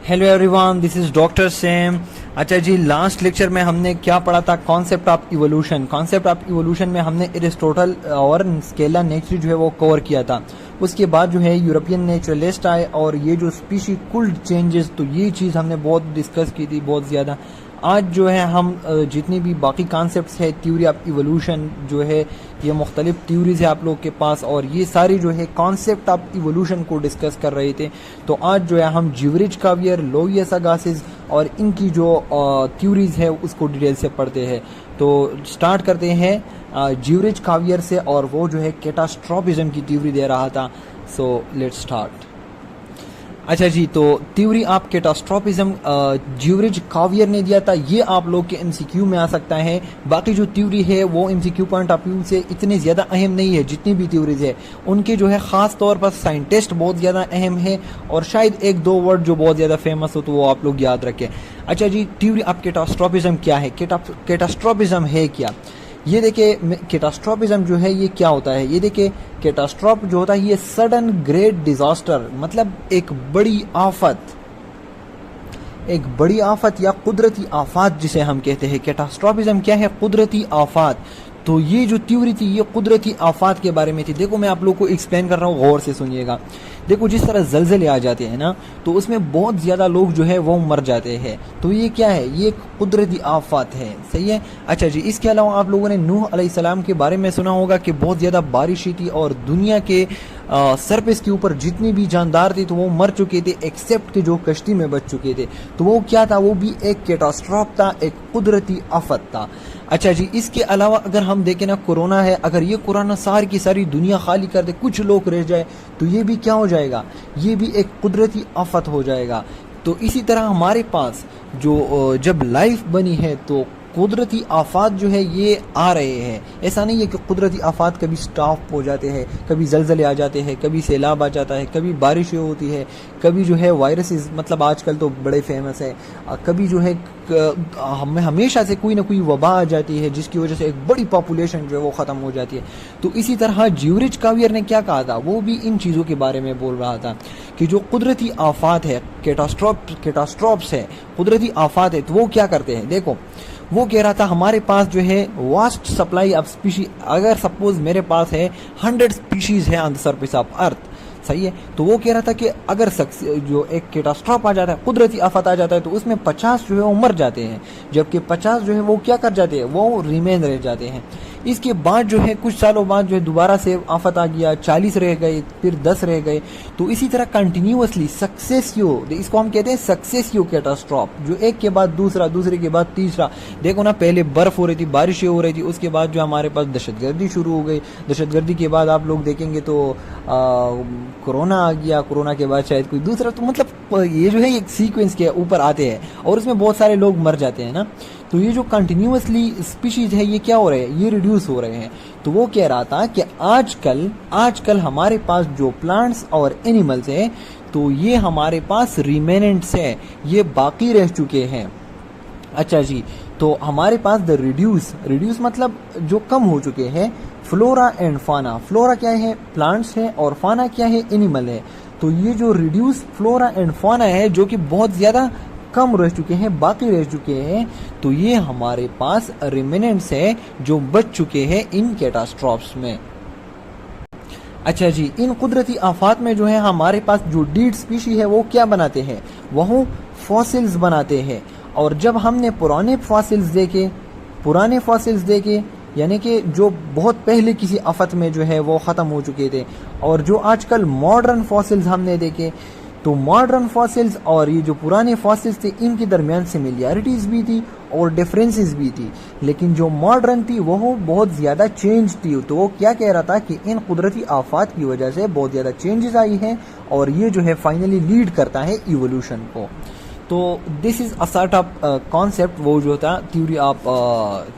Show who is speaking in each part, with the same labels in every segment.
Speaker 1: Hello everyone, this is doctor same. अच्छा जी, last lecture में हमने क्या पढ़ा था? Concept of evolution. Concept of evolution में हमने एरिस्टोटल और स्केला नेचुरी जो है वो कवर किया था। उसके बाद जो है यूरोपियन नेचुरलिस्ट आए और ये जो स्पीशी कुल्ड चेंजेस, तो ये चीज़ हमने बहुत डिस्कस की थी, बहुत ज़्यादा। आज जो है हम जितनी भी बाकी कॉन्सेप्ट्स है, थ्योरी ऑफ इवोल्यूशन जो है, ये मुख्तलिफ थ्योरीज है आप लोग के पास, और ये सारी जो है कॉन्सेप्ट ऑफ इवोल्यूशन को डिस्कस कर रहे थे। तो आज जो है हम ज्यूरिच कावियर, लोइयस अगासिस और इनकी जो थ्योरीज है उसको डिटेल से पढ़ते हैं। तो स्टार्ट करते हैं ज्यूरिच कावियर से, और वो जो है कैटास्ट्रोफिज्म की थ्योरी दे रहा था। So let's start. अच्छा जी, तो थ्योरी ऑफ कैटास्ट्रोफिज्म ज्यूरिच कावियर ने दिया था। ये आप लोग के एमसीक्यू में आ सकता है। बाकी जो थ्योरी है वो एमसीक्यू पॉइंट ऑफ व्यू से इतनी ज़्यादा अहम नहीं है। जितनी भी थ्योरीज है उनके जो है ख़ास तौर पर साइंटिस्ट बहुत ज़्यादा अहम है, और शायद एक दो वर्ड जो बहुत ज़्यादा फेमस हो तो वो आप लोग याद रखें। अच्छा जी, थ्योरी ऑफ कैटास्ट्रोफिज्म क्या है? कैटास्ट्रोफिज्म है क्या? ये देखिए, कैटास्ट्रोफिज्म जो है ये क्या होता है? ये देखिए, कैटास्ट्रोफ जो होता है ये सडन ग्रेट डिजास्टर, मतलब एक बड़ी आफत या कुदरती आफात जिसे हम कहते हैं। कैटास्ट्रोफिज्म क्या है? कुदरती आफात। तो ये जो थ्योरी थी ये कुदरती आफात के बारे में थी। देखो, मैं आप लोग को एक्सप्लेन कर रहा हूँ, गौर से सुनिएगा। देखो, जिस तरह जलजले आ जाते हैं ना, तो उसमें बहुत ज़्यादा लोग जो है वो मर जाते हैं। तो ये क्या है? ये एक कुदरती आफत है। सही है। अच्छा जी, इसके अलावा आप लोगों ने नूह अलैहिस्सलाम के बारे में सुना होगा कि बहुत ज़्यादा बारिश हुई थी और दुनिया के सरफेस के ऊपर जितनी भी जानदार थे तो वो मर चुके थे, एक्सेप्ट के जो कश्ती में बच चुके थे। तो वो क्या था? वो भी एक कैटास्ट्रॉफ था, एक कुदरती आफत था। अच्छा जी, इसके अलावा अगर हम देखें ना, कोरोना है, अगर ये कोरोना सारी की सारी दुनिया खाली कर दे, कुछ लोग रह जाए, तो ये भी क्या हो जाएगा? ये भी एक कुदरती आफत हो जाएगा। तो इसी तरह हमारे पास जो जब लाइफ बनी है तो कुदरती आफात जो है ये आ रहे हैं। ऐसा नहीं है कि कुदरती आफात कभी स्टॉप हो जाते हैं, कभी जलजले आ जाते हैं, कभी सैलाब आ जाता है, कभी बारिशें होती है, कभी जो है वायरसेस, मतलब आजकल तो बड़े फेमस है, कभी जो है हमें हमेशा से कोई ना कोई वबा आ जाती है जिसकी वजह से एक बड़ी पॉपुलेशन जो है वो ख़त्म हो जाती है। तो इसी तरह ज्यूरिच कावियर ने क्या कहा था? वो भी इन चीज़ों के बारे में बोल रहा था कि जो कुदरती आफात है, कैटास्ट्रोफ्स है, कुदरती आफात है, तो वो क्या करते हैं? देखो, वो कह रहा था हमारे पास जो है वास्ट सप्लाई ऑफ स्पीशी, अगर सपोज मेरे पास है 100 स्पीशीज है on the surface of earth, सही है, तो वो कह रहा था कि अगर जो एक कैटास्ट्रॉफ आ जाता है, कुदरती आफत आ जाता है, तो उसमें 50 जो है वो मर जाते हैं, जबकि 50 जो है वो क्या कर जाते हैं? वो रिमेन रह जाते हैं। इसके बाद जो है कुछ सालों बाद जो है दोबारा से आफत आ गया, 40 रह गए, फिर 10 रह गए। तो इसी तरह कंटिन्यूअसली सक्सेसिव, इसको हम कहते हैं सक्सेसिव कैटास्ट्रॉफ, जो एक के बाद दूसरा, दूसरे के बाद तीसरा। देखो ना, पहले बर्फ हो रही थी, बारिशें हो रही थी, उसके बाद जो हमारे पास दहशतगर्दी शुरू हो गई, दहशतगर्दी के बाद आप लोग देखेंगे तो कोरोना आ गया, कोरोना के बाद शायद कोई दूसरा। तो मतलब ये जो है एक सीक्वेंस के ऊपर आते हैं और उसमें बहुत सारे लोग मर जाते हैं ना। तो ये जो कंटिन्यूअसली स्पीशीज है ये क्या हो रहे हैं? ये रिड्यूस हो रहे हैं। तो वो कह रहा था कि आजकल हमारे पास जो प्लांट्स और एनिमल्स हैं, तो ये हमारे पास रिमेनेंट्स है, ये बाकी रह चुके हैं। अच्छा जी, तो हमारे पास द रिड्यूस मतलब जो कम हो चुके हैं, फ्लोरा एंड फाना। फ्लोरा क्या है? प्लांट्स है, और फाना क्या है? एनिमल है। तो ये जो रिड्यूस फ्लोरा एंड फाना है, जो कि बहुत ज़्यादा कम रह चुके हैं, बाकी रह चुके हैं, तो ये हमारे पास रिमेनेंट्स है जो बच चुके हैं इन कैटास्ट्रॉफ्स में। अच्छा जी, इन कुदरती आफात में जो है हमारे पास जो डीड स्पीशी है वो क्या बनाते हैं? वह फॉसिल्स बनाते हैं। और जब हमने पुराने फॉसिल्स देखे, यानी कि जो बहुत पहले किसी आफत में जो है वो ख़त्म हो चुके थे, और जो आजकल मॉडर्न फॉसिल्स हमने देखे, तो मॉडर्न फॉसिल्स और ये जो पुराने फॉसिल्स थे, इनके दरमियान सिमिलैरिटीज भी थी और डिफरेंसेस भी थी। लेकिन जो मॉडर्न थी वो बहुत ज़्यादा चेंज थी। तो वो क्या कह रहा था कि इन कुदरती आफात की वजह से बहुत ज़्यादा चेंजेस आई हैं, और ये जो है फाइनली लीड करता है इवोल्यूशन को। तो this is a sort of concept, वो जो था थ्योरी ऑफ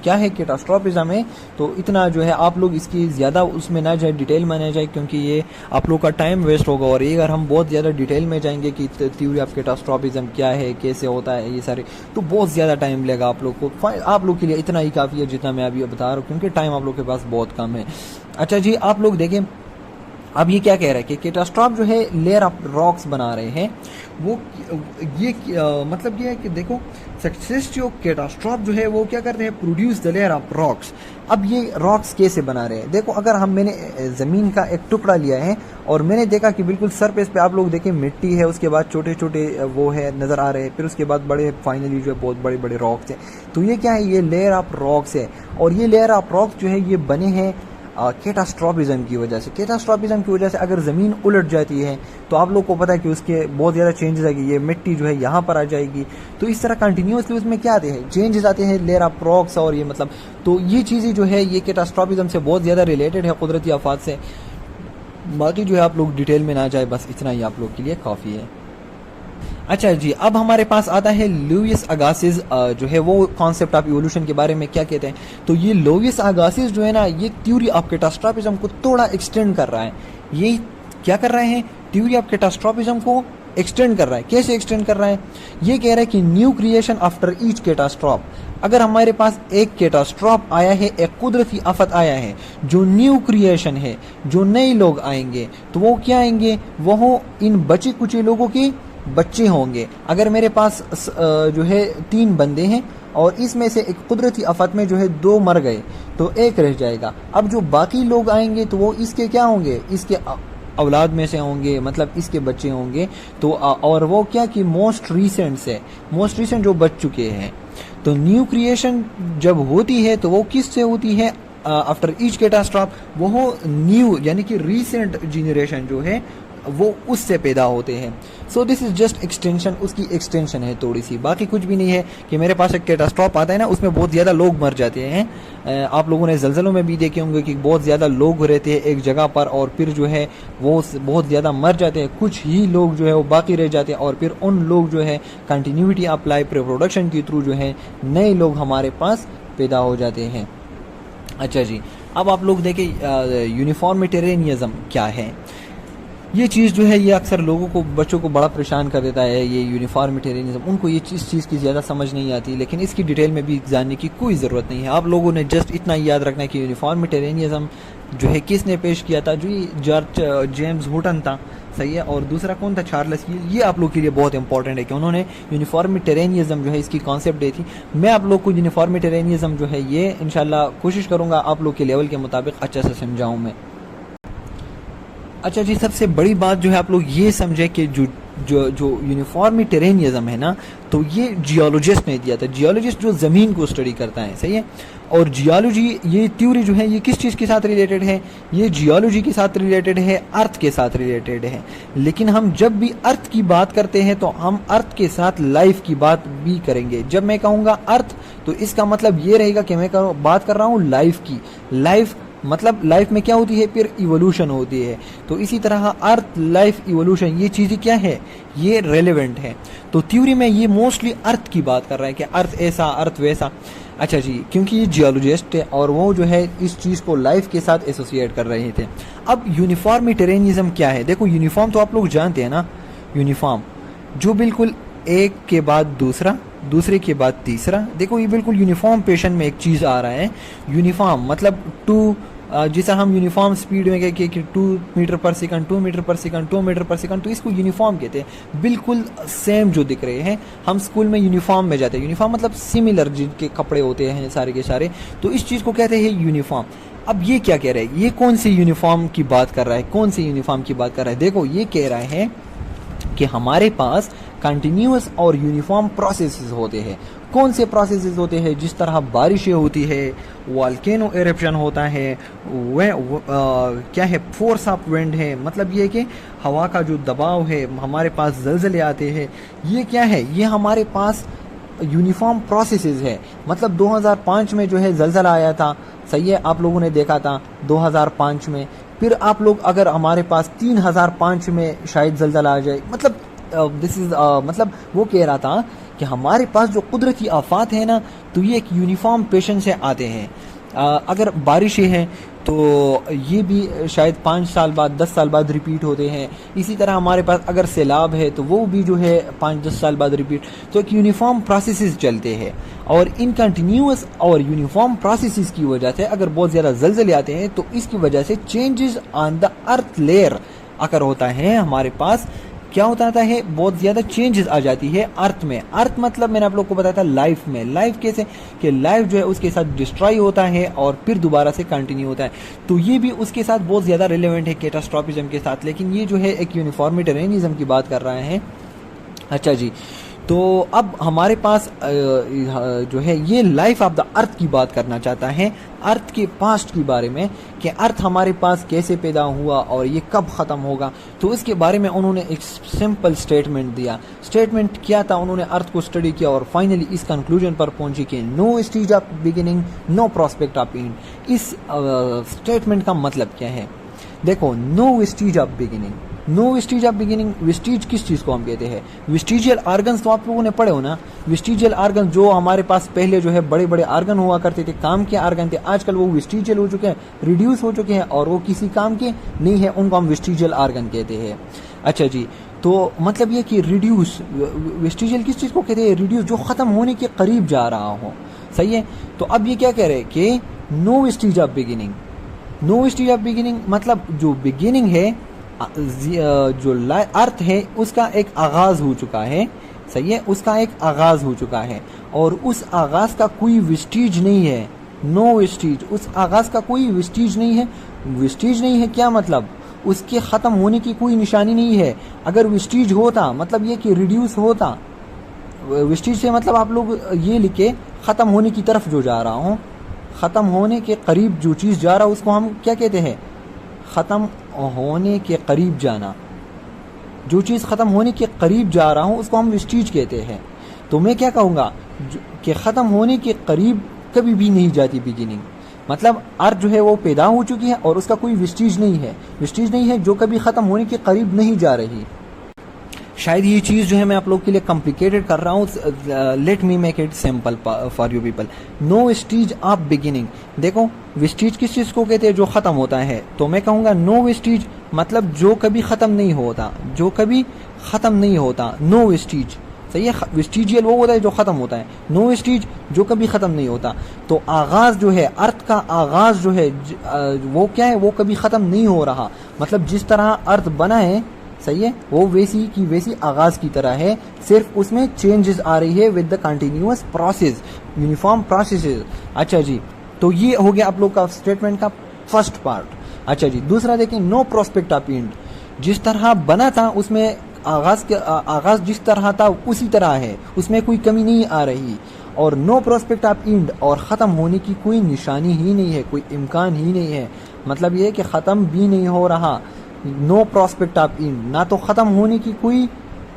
Speaker 1: क्या है कैटास्ट्रोफिज्म में। तो इतना जो है आप लोग इसकी ज़्यादा उसमें ना जाए, डिटेल में ना जाए, क्योंकि ये आप लोग का टाइम वेस्ट होगा। और ये अगर हम बहुत ज़्यादा डिटेल में जाएंगे कि थ्योरी ऑफ कैटास्ट्रोफिज्म क्या है, कैसे होता है, ये सारे, तो बहुत ज़्यादा टाइम लेगा आप लोग को। आप लोग के लिए इतना ही काफ़ी है जितना मैं अभी बता रहा हूँ, क्योंकि टाइम आप लोग के पास बहुत कम है। अच्छा जी, आप लोग देखें, अब ये क्या कह रहा है कि कैटास्ट्रॉफ जो है लेयर ऑफ रॉक्स बना रहे हैं, वो ये मतलब ये है कि देखो सक्सेसिव कैटास्ट्रॉफ जो है वो क्या कर रहे हैं, produce the layer of rocks. अब ये रॉक्स कैसे बना रहे हैं, देखो अगर मैंने ज़मीन का एक टुकड़ा लिया है और मैंने देखा कि बिल्कुल सरफेस पे आप लोग देखें मिट्टी है, उसके बाद छोटे छोटे वो है नज़र आ रहे हैं, फिर उसके बाद बड़े फाइनली जो है बहुत बड़े बड़े रॉक्स हैं। तो ये क्या है, ये लेयर ऑफ रॉक्स है। और ये लेयर ऑफ रॉक्स जो है ये बने हैं कैटास्ट्रॉफिज्म की वजह से। कैटास्ट्रॉफिज्म की वजह से अगर ज़मीन उलट जाती है तो आप लोग को पता है कि उसके बहुत ज़्यादा चेंजेस आएगी, ये मिट्टी जो है यहाँ पर आ जाएगी। तो इस तरह कंटिन्यूसली उसमें क्या आते हैं, चेंजेस आते हैं, लेयर ऑफ रॉक्स और ये मतलब, तो ये चीज़ें जो है ये कैटास्ट्रॉफिज्म से बहुत ज़्यादा रिलेटेड है, कुदरती आफात से। बाकी जो है आप लोग डिटेल में ना जाए, बस इतना ही आप लोग के लिए काफ़ी है। अच्छा जी, अब हमारे पास आता है लुईस अगासिस जो है वो कॉन्सेप्ट ऑफ इवोल्यूशन के बारे में क्या कहते हैं। तो ये लुईस अगासिस जो है ना, ये थ्योरी ऑफ कैटास्ट्रॉफिज्म को थोड़ा एक्सटेंड कर रहा है। ये क्या कर रहे हैं, थ्योरी ऑफ कैटास्ट्रॉफिज्म को एक्सटेंड कर रहा है। कैसे एक्सटेंड कर रहा है, ये कह रहा है कि new creation after each catastrophe. अगर हमारे पास एक कैटास्ट्रॉफ आया है, एक कुदरती आफत आया है, जो न्यू क्रिएशन है, जो नए लोग आएंगे, तो वो क्या आएंगे, वो इन बचे कुचे लोगों के बच्चे होंगे। अगर मेरे पास जो है 3 बंदे हैं और इसमें से एक कुदरती आफत में जो है 2 मर गए, तो एक रह जाएगा। अब जो बाकी लोग आएंगे तो वो इसके क्या होंगे, इसके औलाद में से होंगे, मतलब इसके बच्चे होंगे। तो और वो क्या कि मोस्ट रिसेंट जो बच चुके हैं। तो न्यू क्रिएशन जब होती है तो वो किससे होती है, आफ्टर ईच कैटास्ट्रॉफ, वो न्यू यानी कि रिसेंट जनरेशन जो है वो उससे पैदा होते हैं। So this is just extension, उसकी एक्सटेंशन है थोड़ी सी, बाकी कुछ भी नहीं है। कि मेरे पास एक कैटास्ट्रॉफ आता है ना, उसमें बहुत ज़्यादा लोग मर जाते हैं। आप लोगों ने ज़लज़लों में भी देखे होंगे कि बहुत ज़्यादा लोग रहते हैं एक जगह पर और फिर जो है वो बहुत ज़्यादा मर जाते हैं, कुछ ही लोग जो है वो बाकी रह जाते हैं और फिर उन लोग जो है कंटिन्यूटी अप्लाई प्रोडक्शन के थ्रू जो है नए लोग हमारे पास पैदा हो जाते हैं। अच्छा जी, अब आप लोग देखें यूनिफॉर्मिटेरियनिज्म क्या है। ये चीज़ जो है ये अक्सर लोगों को, बच्चों को बड़ा परेशान कर देता है, ये यूनिफॉर्मिटेरियनिज्म। उनको ये चीज़ की ज़्यादा समझ नहीं आती, लेकिन इसकी डिटेल में भी जानने की कोई ज़रूरत नहीं है। आप लोगों ने जस्ट इतना याद रखना है कि यूनिफॉर्मिटेरियनिज्म जो है किसने पेश किया था, जो जॉर्ज जेम्स हुटन था, सही है। और दूसरा कौन था, चार्ल्स। ये आप लोग के लिए बहुत इंपॉर्टेंट है कि उन्होंने यूनिफॉर्मिटेरियनिज्म जो है इसकी कॉन्सेप्ट दी थी। मैं आप लोग को यूनिफॉर्मिटेरियनिज्म जो है ये इंशाल्लाह कोशिश करूँगा आप लोग के लेवल के मुताबिक अच्छा से समझाऊँ मैं। अच्छा जी, सबसे बड़ी बात जो है आप लोग ये समझे कि जो यूनिफॉर्मिटेरियनिज्म है ना, तो ये जियोलॉजिस्ट ने दिया था। जियोलॉजिस्ट जो ज़मीन को स्टडी करता है, सही है। और जियोलॉजी, ये थ्योरी जो है ये किस चीज़ के साथ रिलेटेड है, ये जियोलॉजी के साथ रिलेटेड है, अर्थ के साथ रिलेटेड है। लेकिन हम जब भी अर्थ की बात करते हैं तो हम अर्थ के साथ लाइफ की बात भी करेंगे। जब मैं कहूँगा अर्थ तो इसका मतलब ये रहेगा कि मैं बात कर रहा हूँ लाइफ की। लाइफ मतलब लाइफ में क्या होती है, फिर इवोल्यूशन होती है। तो इसी तरह अर्थ, लाइफ, इवोल्यूशन, ये चीज़ें क्या है, ये रेलेवेंट है। तो थ्योरी में ये मोस्टली अर्थ की बात कर रहा है कि अर्थ ऐसा, अर्थ वैसा। अच्छा जी, क्योंकि ये जियोलॉजिस्ट है और वो जो है इस चीज़ को लाइफ के साथ एसोसिएट कर रहे थे। अब यूनिफॉर्मिटेरियनिज्म क्या है, देखो यूनिफॉर्म तो आप लोग जानते हैं ना, यूनिफॉर्म जो बिल्कुल एक के बाद दूसरा, दूसरे के बाद तीसरा। देखो ये बिल्कुल यूनिफॉर्म पेशन में एक चीज़ आ रहा है। यूनिफॉर्म मतलब जिसे हम यूनिफॉर्म स्पीड में कह कि 2 मीटर पर सेकंड, 2 मीटर पर सेकंड, 2 मीटर पर सेकंड, तो इसको यूनिफॉर्म कहते हैं। बिल्कुल सेम जो दिख रहे हैं। हम स्कूल में यूनिफॉर्म में जाते हैं, यूनिफॉर्म मतलब सिमिलर जिनके कपड़े होते हैं सारे के सारे, तो इस चीज़ को कहते हैं यूनिफॉर्म। अब ये क्या कह रहा है, ये कौन सी यूनिफॉर्म की बात कर रहा है, कौन सी यूनिफॉर्म की बात कर रहा है। देखो ये कह रहा है कि हमारे पास कंटिन्यूअस और यूनिफॉर्म प्रोसेसेस होते हैं। कौन से प्रोसेसेस होते हैं, जिस तरह बारिशें होती है, वॉल्केनो एरप्शन होता है, क्या है, फोर्स ऑफ विंड है, मतलब ये कि हवा का जो दबाव है, हमारे पास ज़लज़ले आते हैं। ये क्या है, ये हमारे पास यूनिफॉर्म प्रोसेसेस है। मतलब 2005 में जो है ज़लज़ला आया था, सही है, आप लोगों ने देखा था 2005 में। फिर आप लोग अगर हमारे पास 3005 में शायद ज़लज़ला आ जाए, मतलब दिस इज़ मतलब वो कह रहा था कि हमारे पास जो कुदरती आफात है ना, तो ये एक यूनिफॉर्म पेशन से आते हैं। अगर बारिशें हैं तो ये भी शायद 5 साल बाद 10 साल बाद रिपीट होते हैं। इसी तरह हमारे पास अगर सैलाब है तो वो भी जो है 5-10 साल बाद रिपीट। तो एक यूनिफॉर्म प्रोसेसेस चलते हैं और इन कंटिन्यूस और यूनिफॉर्म प्रोसेसेस की वजह से अगर बहुत ज़्यादा ज़लज़ले आते हैं तो इसकी वजह से changes on the earth layer अगर होता है हमारे पास क्या होता है, बहुत ज़्यादा चेंजेस आ जाती है अर्थ में। अर्थ मतलब मैंने आप लोग को बताया था लाइफ में। लाइफ कैसे कि लाइफ जो है उसके साथ डिस्ट्रॉय होता है और फिर दोबारा से कंटिन्यू होता है। तो ये भी उसके साथ बहुत ज़्यादा रिलेवेंट है कैटास्ट्रॉफिज्म के साथ, लेकिन ये जो है एक यूनिफॉर्मिटेरियनिज्म की बात कर रहे हैं। अच्छा जी, तो अब हमारे पास जो है ये लाइफ ऑफ द अर्थ की बात करना चाहता है, अर्थ के पास्ट के बारे में कि अर्थ हमारे पास कैसे पैदा हुआ और ये कब ख़त्म होगा। तो इसके बारे में उन्होंने एक सिंपल स्टेटमेंट दिया। स्टेटमेंट क्या था, उन्होंने अर्थ को स्टडी किया और फाइनली इस कंक्लूजन पर पहुंची कि no stage of beginning no prospect of end. इस स्टेटमेंट का मतलब क्या है? देखो, no stage of beginning, no vestiges of beginning. Vestiges किस चीज़ को हम कहते हैं? वेस्टिजियल आर्गन्स तो आप लोगों ने पढ़े हो ना। वेस्टिजियल आर्गन जो हमारे पास पहले जो है बड़े बड़े आर्गन हुआ करते थे, काम के आर्गन थे, आजकल वो वेस्टिजियल हो चुके हैं, रिड्यूस हो चुके हैं और वो किसी काम के नहीं है, उनको हम वेस्टिजियल आर्गन कहते हैं। अच्छा जी, तो मतलब ये कि रिड्यूस, वेस्टिजियल किस चीज़ को कहते हैं? रिड्यूस, जो ख़त्म होने के करीब जा रहा हो। सही है। तो अब ये क्या कह रहे हैं कि no vestiges of beginning. No vestiges of beginning मतलब जो बिगिनिंग है, जो अर्थ है उसका एक आगाज हो चुका है। सही है, उसका एक आगाज हो चुका है और उस आगाज का कोई वेस्टीज नहीं है। नो वेस्टीज, उस आगाज का कोई वेस्टीज नहीं है। वेस्टीज नहीं है क्या मतलब? उसके ख़त्म होने की कोई निशानी नहीं है। अगर वेस्टीज होता मतलब ये कि रिड्यूस होता। वेस्टीज से मतलब आप लोग ये लिखे ख़त्म होने की तरफ जो जा रहा हूँ, ख़त्म होने के करीब जो चीज़ जा रहा है उसको हम क्या कहते हैं? ख़त्म होने के करीब जाना। जो चीज़ ख़त्म होने के करीब जा रहा हूँ उसको हम वेस्टीज कहते हैं। तो मैं क्या कहूँगा कि ख़त्म होने के करीब कभी भी नहीं जाती बिगिनिंग। मतलब अर्थ जो है वो पैदा हो चुकी है और उसका कोई वेस्टीज नहीं है। वेस्टीज नहीं है जो कभी ख़त्म होने के करीब नहीं जा रही। शायद ये चीज़ जो है मैं आप लोग के लिए कॉम्प्लिकेटेड कर रहा हूँ। Let me make it simple for you people. No vestiges of beginning. देखो, वेस्टीज किस चीज़ को कहते हैं? जो ख़त्म होता है। तो मैं कहूँगा नो वेस्टीज मतलब जो कभी ख़त्म नहीं होता, जो कभी ख़त्म नहीं होता, नो वेस्टीज। सही है। वेस्टिजियल वो होता है जो ख़त्म होता है, नो वेस्टीज जो कभी ख़त्म नहीं होता। तो आगाज़ जो है, अर्थ का आगाज़ जो है वो क्या है? वो कभी ख़त्म नहीं हो रहा। मतलब जिस तरह अर्थ बना है, सही है, वो वैसी की वैसी आगाज की तरह है, सिर्फ उसमें चेंजेस आ रही है with the continuous process, uniform processes. अच्छा जी, तो ये हो गया आप लोग का स्टेटमेंट का फर्स्ट पार्ट। अच्छा जी, दूसरा देखें, नो प्रोस्पेक्ट ऑफ एंड। जिस तरह बना था उसमें आगाज जिस तरह था उसी तरह है, उसमें कोई कमी नहीं आ रही। और नो प्रोस्पेक्ट ऑफ एंड, और ख़त्म होने की कोई निशानी ही नहीं है, कोई इम्कान ही नहीं है। मतलब ये है कि ख़त्म भी नहीं हो रहा। नो प्रोस्पेक्ट ऑफ एंड, ना तो ख़त्म होने की कोई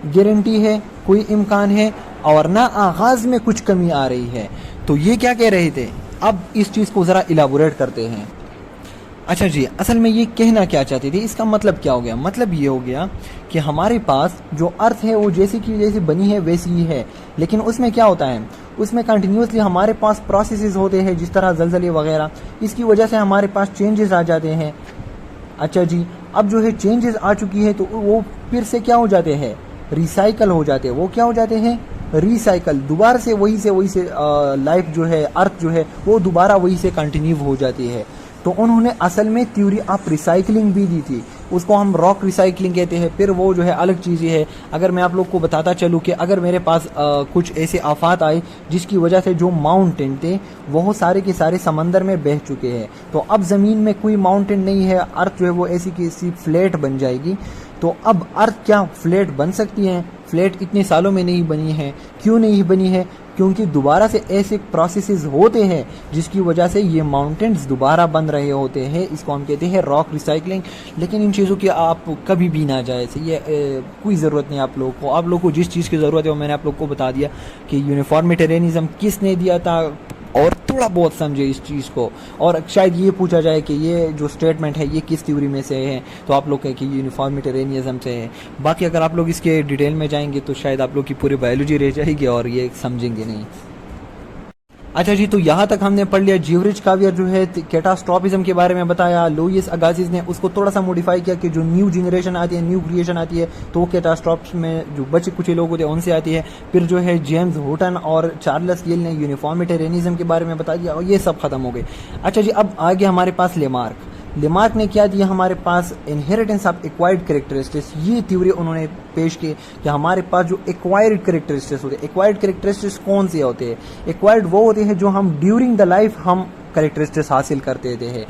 Speaker 1: गारंटी है, कोई इम्कान है, और ना आगाज़ में कुछ कमी आ रही है। तो ये क्या कह रहे थे? अब इस चीज़ को ज़रा इलाबोरेट करते हैं। अच्छा जी, असल में ये कहना क्या चाहते थे, इसका मतलब क्या हो गया? मतलब ये हो गया कि हमारे पास जो अर्थ है वो जैसी की जैसी बनी है वैसी ही है, लेकिन उसमें क्या होता है? उसमें कंटिन्यूसली हमारे पास प्रोसेसेस होते हैं, जिस तरह ज़लज़ले वगैरह, इसकी वजह से हमारे पास चेंजेस आ जाते हैं। अच्छा जी, अब जो है चेंजेस आ चुकी है तो वो फिर से क्या हो जाते हैं? रिसाइकल हो जाते हैं। वो क्या हो जाते हैं? रिसाइकल। दोबारा से वही से लाइफ जो है, अर्थ जो है, वो दोबारा वही से कंटिन्यू हो जाती है। तो उन्होंने असल में थ्योरी ऑफ रिसाइकलिंग भी दी थी, उसको हम रॉक रिसाइकलिंग कहते हैं। फिर वो जो है अलग चीज़ें है। अगर मैं आप लोग को बताता चलूँ कि अगर मेरे पास कुछ ऐसे आफात आए जिसकी वजह से जो माउंटेन थे वो सारे के सारे समंदर में बह चुके हैं, तो अब ज़मीन में कोई माउंटेन नहीं है, अर्थ जो है वो ऐसी की ऐसी फ्लैट बन जाएगी। तो अब अर्थ क्या फ्लैट बन सकती है? फ्लैट इतने सालों में नहीं बनी है। क्यों नहीं बनी है? क्योंकि दोबारा से ऐसे प्रोसेसेस होते हैं जिसकी वजह से ये माउंटेन्स दोबारा बन रहे होते हैं। इसको हम कहते हैं रॉक रिसाइकलिंग। लेकिन इन चीज़ों की आप कभी भी ना जाए, ये कोई ज़रूरत नहीं आप लोगों को। आप लोगों को जिस चीज़ की ज़रूरत है वो मैंने आप लोग को बता दिया कि यूनिफॉर्मिटेरियनिज्म किसने दिया था, और थोड़ा बहुत समझे इस चीज़ को। और शायद ये पूछा जाए कि ये जो स्टेटमेंट है ये किस थ्योरी में से है, तो आप लोग कहें कि यूनिफॉर्मिटेरियनिज्म से है। बाकी अगर आप लोग इसके डिटेल में जाएंगे तो शायद आप लोग की पूरी बायोलॉजी रह जाएगी और ये समझेंगे नहीं। अच्छा जी, तो यहाँ तक हमने पढ़ लिया जीवरिच कावियर जो है कैटास्ट्रॉपिज्म के बारे में बताया। लुइस अगासिस ने उसको थोड़ा सा मॉडिफाई किया कि जो न्यू जनरेशन आती है, न्यू क्रिएशन आती है, तो कैटास्ट्रॉप्स में जो बचे कुछ लोग होते हैं उनसे आती है। फिर जो है जेम्स हुटन और चार्ल्स गिल ने यूनिफॉर्मिटेरियनिज्म के बारे में बता दिया और ये सब खत्म हो गए। अच्छा जी, अब आगे हमारे पास लेमार्क। लेमार्क ने क्या दिया हमारे पास, इनहेरिटेंस ऑफ एक्वायर्ड कैरेक्टरिस्टिक्स। ये थ्योरी उन्होंने पेश की कि हमारे पास जो एक्वायर्ड कैरेक्टरिस्टिक्स होते हैं, एक्वायर्ड कैरेक्टरिस्टिक्स कौन से होते हैं? एक्वायर्ड वो होते हैं जो हम ड्यूरिंग द लाइफ हम कैरेक्टरिस्टिक्स हासिल करते थे हैं।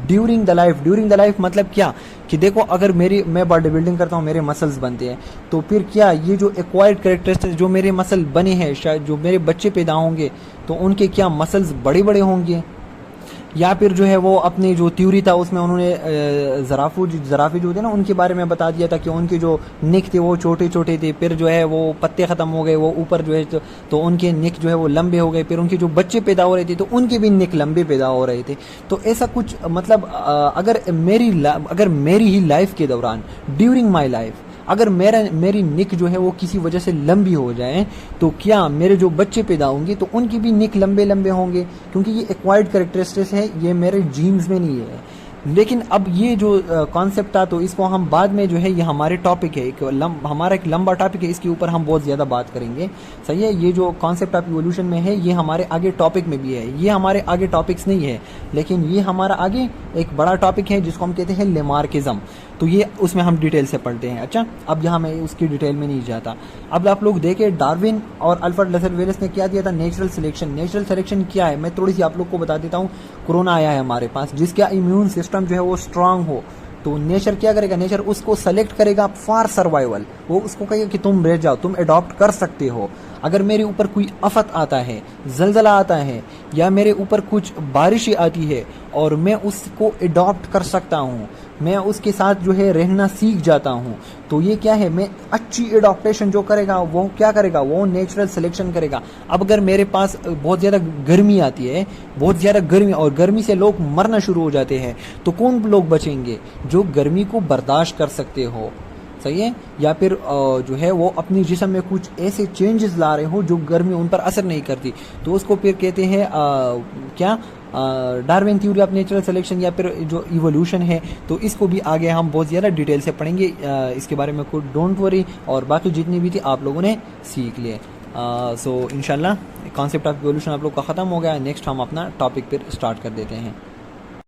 Speaker 1: ड्यूरिंग द लाइफ मतलब क्या कि देखो, अगर मैं बॉडी बिल्डिंग करता हूँ, मेरे मसल्स बनते हैं, तो फिर क्या ये जो एक्वायर्ड कैरेक्टरिस्टिक्स जो मेरे मसल बने हैं, शायद जो मेरे बच्चे पैदा होंगे तो उनके क्या मसल्स बड़े बड़े होंगे, या फिर जो है वो अपनी जो थ्योरी था उसमें उन्होंने जराफी जो थे ना उनके बारे में बता दिया था कि उनके जो निक थे वो छोटे छोटे थे, फिर जो है वो पत्ते खत्म हो गए, वो ऊपर जो है तो उनके निक जो है वो लंबे हो गए, फिर उनके जो बच्चे पैदा हो रहे थे तो उनके भी निक लंबे पैदा हो रहे थे। तो ऐसा कुछ मतलब अगर मेरी ही लाइफ के दौरान, ड्यूरिंग माई लाइफ, अगर मेरी निक जो है वो किसी वजह से लंबी हो जाए तो क्या मेरे जो बच्चे पैदा होंगे तो उनकी भी निक लंबे लंबे होंगे, क्योंकि ये एक्वायर्ड कैरेक्टरिस्टिक्स है, ये मेरे जीन्स में नहीं है। लेकिन अब ये जो कॉन्सेप्ट था तो इसको हम बाद में जो है ये हमारे टॉपिक है, हमारा एक लंबा टॉपिक है, इसके ऊपर हम बहुत ज़्यादा बात करेंगे। सही है, ये जो कॉन्सेप्ट ऑफ इवोल्यूशन में है ये हमारे आगे टॉपिक में भी है, ये हमारे आगे टॉपिक्स नहीं है, लेकिन ये हमारा आगे एक बड़ा टॉपिक है जिसको हम कहते हैं लेमार्किज्म। तो ये उसमें हम डिटेल से पढ़ते हैं। अच्छा, अब यहाँ मैं उसकी डिटेल में नहीं जाता। अब आप लोग देखें डार्विन और अल्फ्रेड रसेल वेलेस ने क्या दिया था, नेचुरल सिलेक्शन। नेचुरल सिलेक्शन क्या है मैं थोड़ी सी आप लोग को बता देता हूँ। कोरोना आया है हमारे पास, जिसका इम्यून सिस्टम जो है वो स्ट्रांग हो, तो नेचर क्या करेगा, नेचर उसको सेलेक्ट करेगा फॉर सर्वाइवल। वो उसको कहेगा कि तुम रह जाओ, तुम अडॉप्ट कर सकते हो। अगर मेरे ऊपर कोई आफत आता है, जलजला आता है, या मेरे ऊपर कुछ बारिश आती है और मैं उसको अडॉप्ट कर सकता हूँ, मैं उसके साथ जो है रहना सीख जाता हूँ, तो ये क्या है, मैं अच्छी एडॉप्टेशन जो करेगा वो क्या करेगा, वो नेचुरल सिलेक्शन करेगा। अब अगर मेरे पास बहुत ज़्यादा गर्मी आती है, बहुत ज़्यादा गर्मी, और गर्मी से लोग मरना शुरू हो जाते हैं, तो कौन लोग बचेंगे, जो गर्मी को बर्दाश्त कर सकते हो। सही है, या फिर जो है वो अपनी जिस्म में कुछ ऐसे चेंजेस ला रहे हो जो गर्मी उन पर असर नहीं करती, तो उसको फिर कहते हैं क्या, Darwin theory of natural selection, या फिर जो इवोल्यूशन है। तो इसको भी आगे हम बहुत ज़्यादा डिटेल से पढ़ेंगे, इसके बारे में कोई डोंट वरी, और बाकी जितनी भी थी आप लोगों ने सीख लिए। सो इंशाल्लाह कॉन्सेप्ट ऑफ इवोल्यूशन आप लोग का ख़त्म हो गया। नेक्स्ट हम अपना टॉपिक फिर स्टार्ट कर देते हैं।